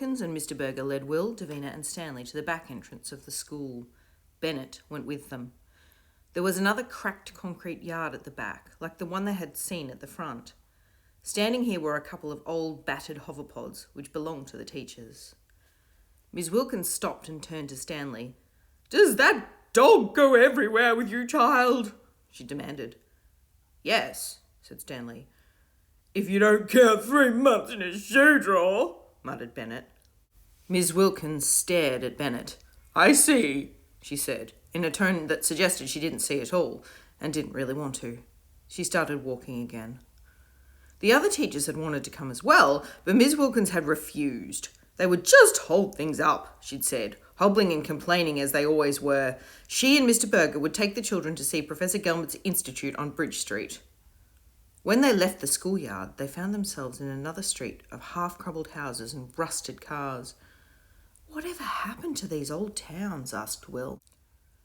Wilkins and Mr. Berger led Will, Davina and Stanley to the back entrance of the school. Bennett went with them. There was another cracked concrete yard at the back, like the one they had seen at the front. Standing here were a couple of old, battered hoverpods, which belonged to the teachers. Miss Wilkins stopped and turned to Stanley. "Does that dog go everywhere with you, child?" she demanded. "Yes," said Stanley. "If you don't count 3 months in his shoe drawer," muttered Bennett. Miss Wilkins stared at Bennett. "I see," she said, in a tone that suggested she didn't see at all, and didn't really want to. She started walking again. The other teachers had wanted to come as well, but Miss Wilkins had refused. They would just hold things up, she'd said, hobbling and complaining as they always were. She and Mr. Berger would take the children to see Professor Gelmet's institute on Bridge Street. When they left the schoolyard, they found themselves in another street of half-crumbled houses and rusted cars. "Whatever happened to these old towns?" asked Will.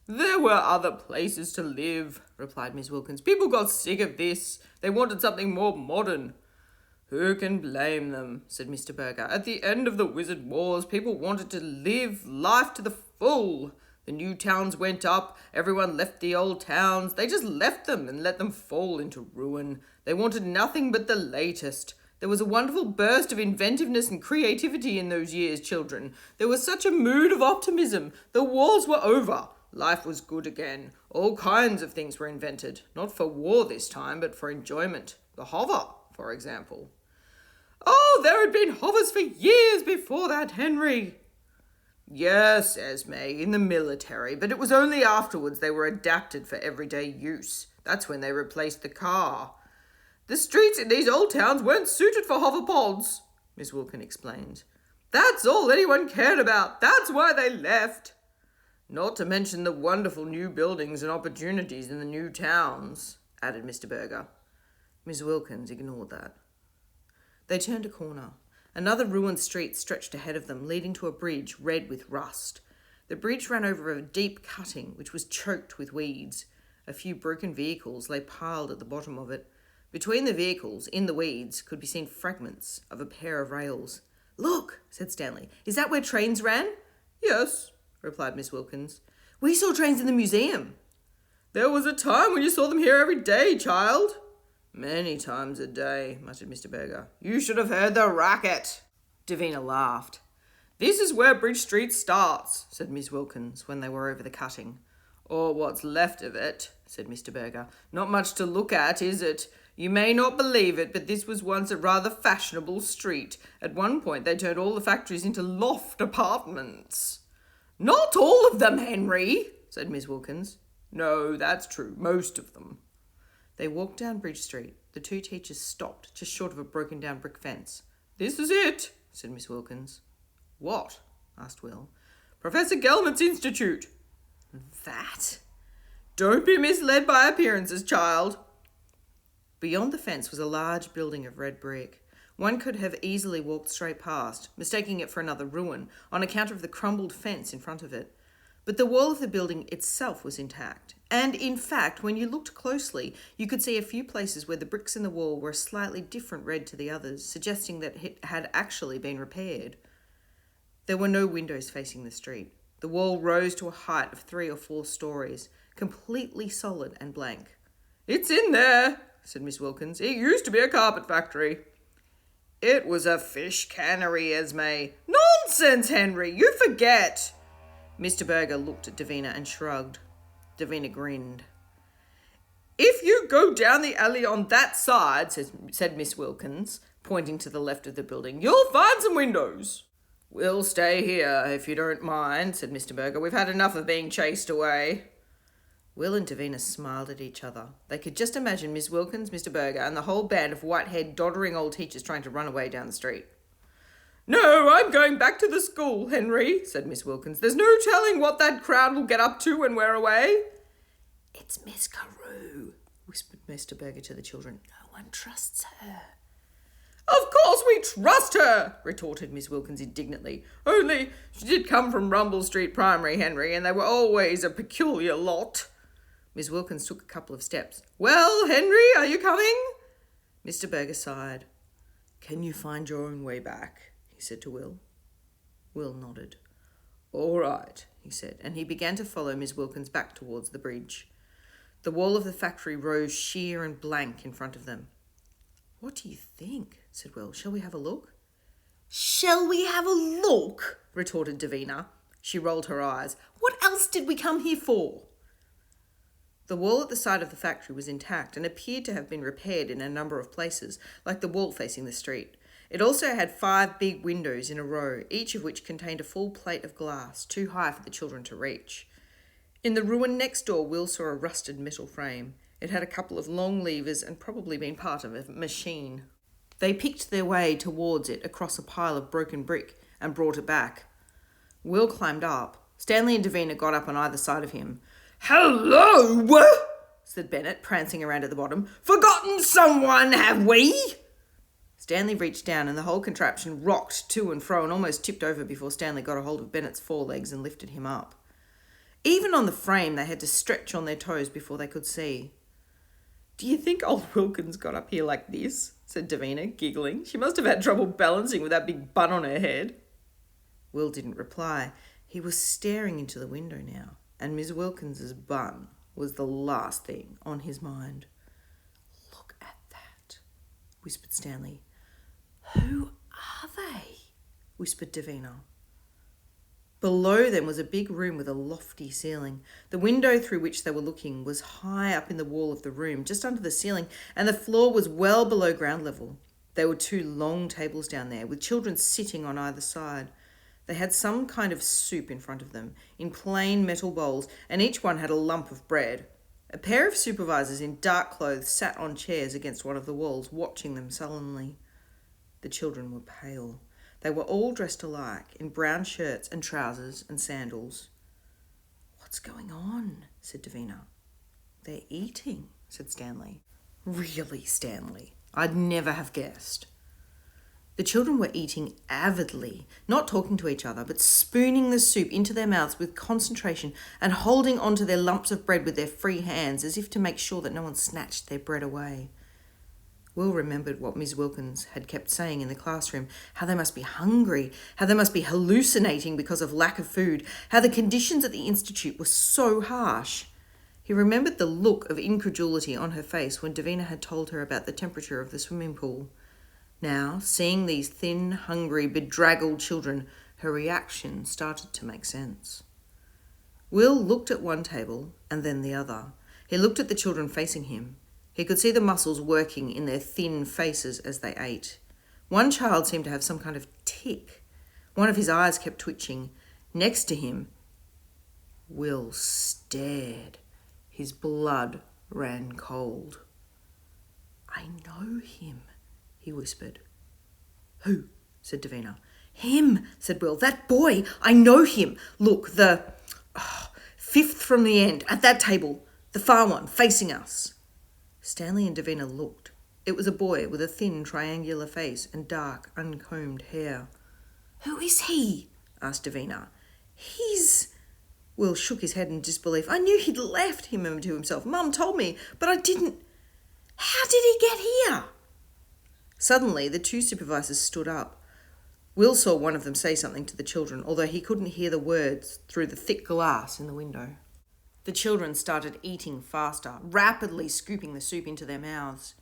"There were other places to live," replied Miss Wilkins. "People got sick of this. They wanted something more modern." "Who can blame them?" said Mr. Berger. "At the end of the Wizard Wars, people wanted to live life to the full. The new towns went up. Everyone left the old towns. They just left them and let them fall into ruin. They wanted nothing but the latest. There was a wonderful burst of inventiveness and creativity in those years, children. There was such a mood of optimism. The wars were over. Life was good again. All kinds of things were invented. Not for war this time, but for enjoyment. The hover, for example." "Oh, there had been hovers for years before that, Henry." "Yes, Esme, in the military, but it was only afterwards they were adapted for everyday use. That's when they replaced the car. The streets in these old towns weren't suited for hoverpods," Miss Wilkins explained. "That's all anyone cared about. That's why they left. Not to mention the wonderful new buildings and opportunities in the new towns," added Mr. Berger. Miss Wilkins ignored that. They turned a corner. Another ruined street stretched ahead of them, leading to a bridge red with rust. The bridge ran over a deep cutting, which was choked with weeds. A few broken vehicles lay piled at the bottom of it. Between the vehicles, in the weeds, could be seen fragments of a pair of rails. "Look," said Stanley. "Is that where trains ran?" "Yes," replied Miss Wilkins. "We saw trains in the museum." "There was a time when you saw them here every day, child." "Many times a day," muttered Mr. Berger. "You should have heard the racket." Davina laughed. "This is where Bridge Street starts," said Miss Wilkins, when they were over the cutting. "Or what's left of it," said Mr. Berger. "Not much to look at, is it? You may not believe it, but this was once a rather fashionable street. At one point they turned all the factories into loft apartments." "Not all of them, Henry," said Miss Wilkins. "No, that's true. Most of them." They walked down Bridge Street. The two teachers stopped just short of a broken-down brick fence. "This is it," said Miss Wilkins. "What?" asked Will. "Professor Gelmet's institute." "That?" "Don't be misled by appearances, child." Beyond the fence was a large building of red brick. One could have easily walked straight past, mistaking it for another ruin, on account of the crumbled fence in front of it. But the wall of the building itself was intact, and in fact, when you looked closely, you could see a few places where the bricks in the wall were a slightly different red to the others, suggesting that it had actually been repaired. There were no windows facing the street. The wall rose to a height of 3 or 4 stories, completely solid and blank. "It's in there," said Miss Wilkins. "It used to be a carpet factory." "It was a fish cannery, Esme." "Nonsense, Henry, you forget." Mr. Berger looked at Davina and shrugged. Davina grinned. "If you go down the alley on that side," said Miss Wilkins, pointing to the left of the building, "you'll find some windows." "We'll stay here, if you don't mind," said Mr. Berger. "We've had enough of being chased away." Will and Davina smiled at each other. They could just imagine Miss Wilkins, Mr. Berger, and the whole band of white-haired, doddering old teachers trying to run away down the street. "No, I'm going back to the school, Henry," said Miss Wilkins. "There's no telling what that crowd will get up to when we're away." "It's Miss Carew," whispered Mr. Berger to the children. "No one trusts her." "Of course we trust her," retorted Miss Wilkins indignantly. "Only she did come from Rumble Street Primary, Henry, and they were always a peculiar lot." Miss Wilkins took a couple of steps. "Well, Henry, are you coming?" Mr. Berger sighed. "Can you find your own way back?" he said to Will. Will nodded. "All right," he said, and he began to follow Miss Wilkins back towards the bridge. The wall of the factory rose sheer and blank in front of them. "What do you think?" said Will. "Shall we have a look?" "Shall we have a look?" retorted Davina. She rolled her eyes. "What else did we come here for?" The wall at the side of the factory was intact and appeared to have been repaired in a number of places, like the wall facing the street. It also had 5 big windows in a row, each of which contained a full plate of glass, too high for the children to reach. In the ruin next door, Will saw a rusted metal frame. It had a couple of long levers and probably been part of a machine. They picked their way towards it across a pile of broken brick and brought it back. Will climbed up. Stanley and Davina got up on either side of him. "Hello," said Bennett, prancing around at the bottom. "Forgotten someone, have we?" Stanley reached down and the whole contraption rocked to and fro and almost tipped over before Stanley got a hold of Bennett's forelegs and lifted him up. Even on the frame, they had to stretch on their toes before they could see. "Do you think old Wilkins got up here like this?" said Davina, giggling. "She must have had trouble balancing with that big bun on her head." Will didn't reply. He was staring into the window now, and Miss Wilkins's bun was the last thing on his mind. "Look at that," whispered Stanley. "Who are they?" whispered Davina. Below them was a big room with a lofty ceiling. The window through which they were looking was high up in the wall of the room, just under the ceiling, and the floor was well below ground level. There were 2 long tables down there, with children sitting on either side. They had some kind of soup in front of them, in plain metal bowls, and each one had a lump of bread. A pair of supervisors in dark clothes sat on chairs against one of the walls, watching them sullenly. The children were pale. They were all dressed alike, in brown shirts and trousers and sandals. "What's going on?" said Davina. "They're eating," said Stanley. "Really, Stanley? I'd never have guessed." The children were eating avidly, not talking to each other, but spooning the soup into their mouths with concentration and holding onto their lumps of bread with their free hands as if to make sure that no one snatched their bread away. Will remembered what Miss Wilkins had kept saying in the classroom, how they must be hungry, how they must be hallucinating because of lack of food, how the conditions at the institute were so harsh. He remembered the look of incredulity on her face when Davina had told her about the temperature of the swimming pool. Now, seeing these thin, hungry, bedraggled children, her reaction started to make sense. Will looked at one table and then the other. He looked at the children facing him. He could see the muscles working in their thin faces as they ate. One child seemed to have some kind of tic. One of his eyes kept twitching. Next to him, Will stared. His blood ran cold. "I know him," he whispered. "Who?" said Davina. "Him," said Will. "That boy. I know him. Look, the 5th from the end, at that table. The far one, facing us." Stanley and Davina looked. It was a boy with a thin, triangular face and dark, uncombed hair. "Who is he?" asked Davina. "He's..." Will shook his head in disbelief. "I knew he'd left," he murmured to himself. "Mum told me, but I didn't... How did he get here?" Suddenly, the 2 supervisors stood up. Will saw one of them say something to the children, although he couldn't hear the words through the thick glass in the window. The children started eating faster, rapidly scooping the soup into their mouths.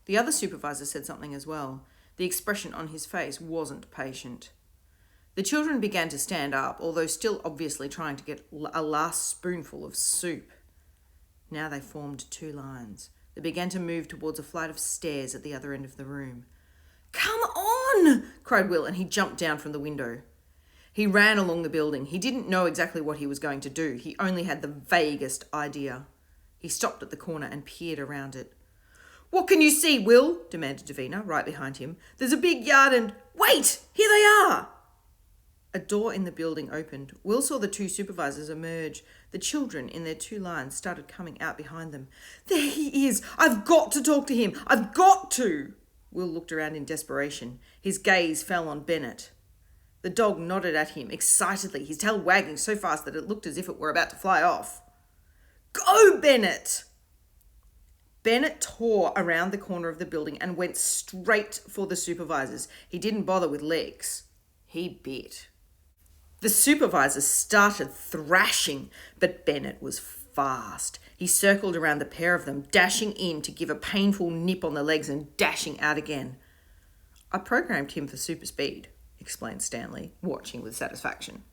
The other supervisor said something as well. The expression on his face wasn't patient. The children began to stand up, although still obviously trying to get a last spoonful of soup. Now they formed 2 lines. They began to move towards a flight of stairs at the other end of the room. "Come on!" cried Will, and he jumped down from the window. He ran along the building. He didn't know exactly what he was going to do. He only had the vaguest idea. He stopped at the corner and peered around it. "What can you see, Will?" demanded Davina, right behind him. "There's a big yard and..." "Wait! Here they are!" A door in the building opened. Will saw the 2 supervisors emerge. The children in their 2 lines started coming out behind them. "There he is! I've got to talk to him! I've got to!" Will looked around in desperation. His gaze fell on Bennett. The dog nodded at him excitedly, his tail wagging so fast that it looked as if it were about to fly off. "Go, Bennett!" Bennett tore around the corner of the building and went straight for the supervisors. He didn't bother with legs. He bit. The supervisor started thrashing, but Bennett was fast. He circled around the pair of them, dashing in to give a painful nip on the legs and dashing out again. I programmed him for super speed, explained Stanley, watching with satisfaction.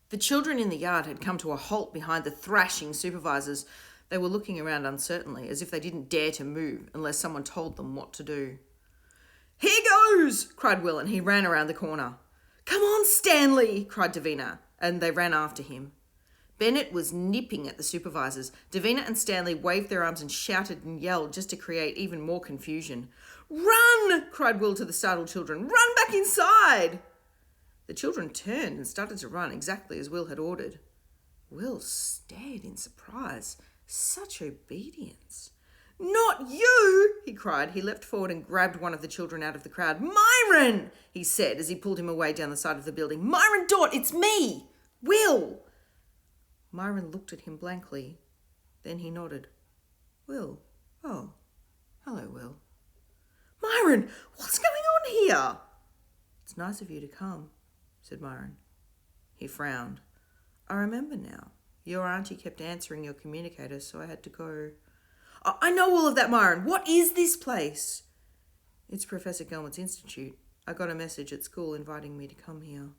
The children in the yard had come to a halt behind the thrashing supervisors. They were looking around uncertainly, as if they didn't dare to move unless someone told them what to do. "Here goes!" cried Will, and he ran around the corner. "Come on, Stanley!" cried Davina, and they ran after him. Bennett was nipping at the supervisors. Davina and Stanley waved their arms and shouted and yelled just to create even more confusion. "Run!" cried Will to the startled children. "Run back inside!" The children turned and started to run exactly as Will had ordered. Will stared in surprise. Such obedience. "Not you!" he cried. He leapt forward and grabbed one of the children out of the crowd. "Myron!" he said as he pulled him away down the side of the building. "Myron Dort, it's me! Will!" Myron looked at him blankly. Then he nodded. "Will? Oh, hello, Will." "Myron, what's going on here?" "It's nice of you to come," said Myron. He frowned. "I remember now. Your auntie kept answering your communicator, so I had to go." "I know all of that, Myron. What is this place?" "It's Professor Gelmet's institute. I got a message at school inviting me to come here."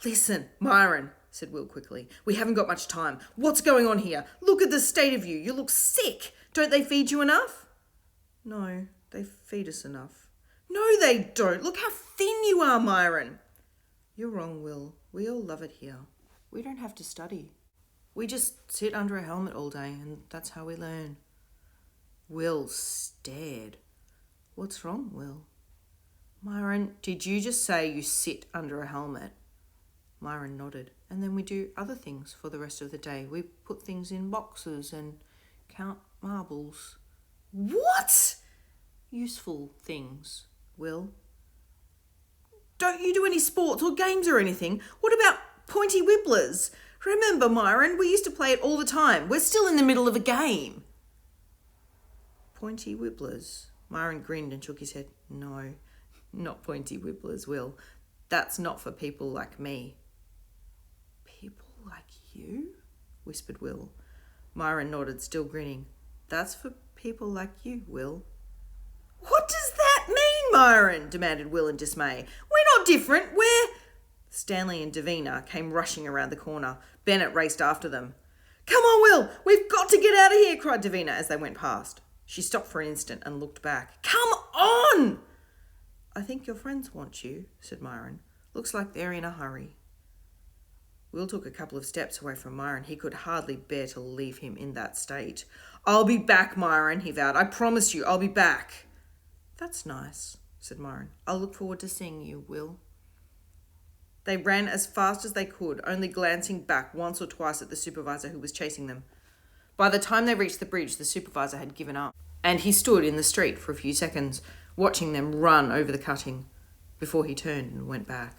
"Listen, Myron," said Will quickly. "We haven't got much time. What's going on here? Look at the state of you. You look sick. Don't they feed you enough?" "No, they feed us enough." "No, they don't. Look how thin you are, Myron." "You're wrong, Will. We all love it here. We don't have to study. We just sit under a helmet all day, and that's how we learn." Will stared. "What's wrong, Will?" "Myron, did you just say you sit under a helmet?" Myron nodded. "And then we do other things for the rest of the day. We put things in boxes and count marbles." "What?" "Useful things, Will." "Don't you do any sports or games or anything? What about pointy wibblers? Remember, Myron, we used to play it all the time. We're still in the middle of a game." "Pointy wibblers?" Myron grinned and shook his head. "No, not pointy wibblers, Will. That's not for people like me." "People like you?" whispered Will. Myron nodded, still grinning. "That's for people like you, Will." "What does that mean, Myron?" demanded Will in dismay. "We're not different. We're—" Stanley and Davina came rushing around the corner. Bennett raced after them. "Come on, Will! We've got to get out of here!" cried Davina as they went past. She stopped for an instant and looked back. "Come on!" "I think your friends want you," said Myron. "Looks like they're in a hurry." Will took a couple of steps away from Myron. He could hardly bear to leave him in that state. "I'll be back, Myron," he vowed. "I promise you, I'll be back." "That's nice," said Myron. "I'll look forward to seeing you, Will." They ran as fast as they could, only glancing back once or twice at the supervisor who was chasing them. By the time they reached the bridge, the supervisor had given up, and he stood in the street for a few seconds, watching them run over the cutting, before he turned and went back.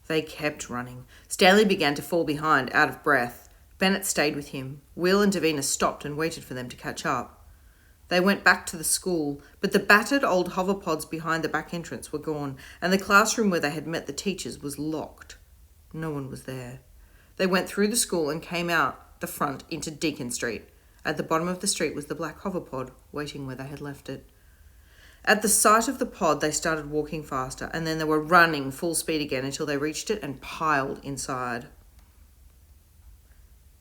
They kept running. Stanley began to fall behind, out of breath. Bennett stayed with him. Will and Davina stopped and waited for them to catch up. They went back to the school, but the battered old hoverpods behind the back entrance were gone, and the classroom where they had met the teachers was locked. No one was there. They went through the school and came out the front into Deacon Street. At the bottom of the street was the black hoverpod, waiting where they had left it. At the sight of the pod, they started walking faster, and then they were running full speed again until they reached it and piled inside.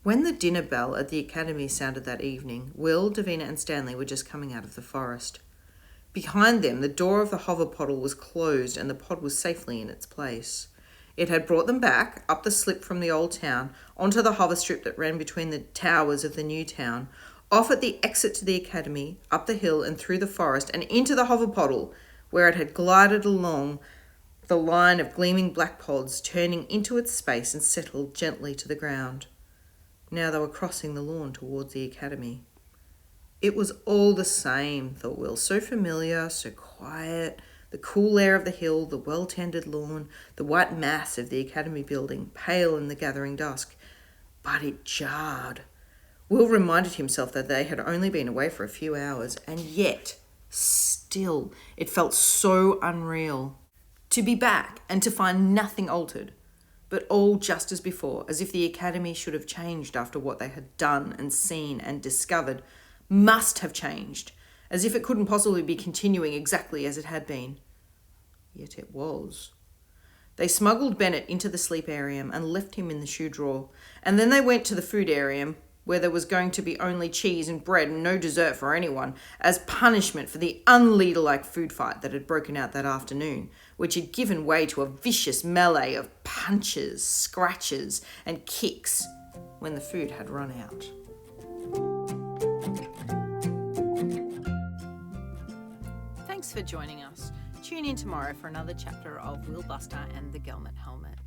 When the dinner bell at the academy sounded that evening, Will, Davina and Stanley were just coming out of the forest. Behind them, the door of the hoverpod was closed and the pod was safely in its place. It had brought them back, up the slip from the old town, onto the hover strip that ran between the towers of the new town, off at the exit to the academy, up the hill and through the forest, and into the hoverpod, where it had glided along the line of gleaming black pods, turning into its space and settled gently to the ground. Now they were crossing the lawn towards the academy. It was all the same, thought Will, so familiar, so quiet, the cool air of the hill, the well-tended lawn, the white mass of the academy building, pale in the gathering dusk. But it jarred. Will reminded himself that they had only been away for a few hours, and yet, still, it felt so unreal. To be back and to find nothing altered. but all just as before, as if the academy should have changed after what they had done and seen and discovered, must have changed, as if it couldn't possibly be continuing exactly as it had been. Yet it was. They smuggled Bennett into the sleep area and left him in the shoe drawer, and then they went to the food area, where there was going to be only cheese and bread and no dessert for anyone, as punishment for the unleader-like food fight that had broken out that afternoon, which had given way to a vicious melee of punches, scratches, and kicks when the food had run out. Thanks for joining us. Tune in tomorrow for another chapter of Will Buster and the Gelmet Helmet.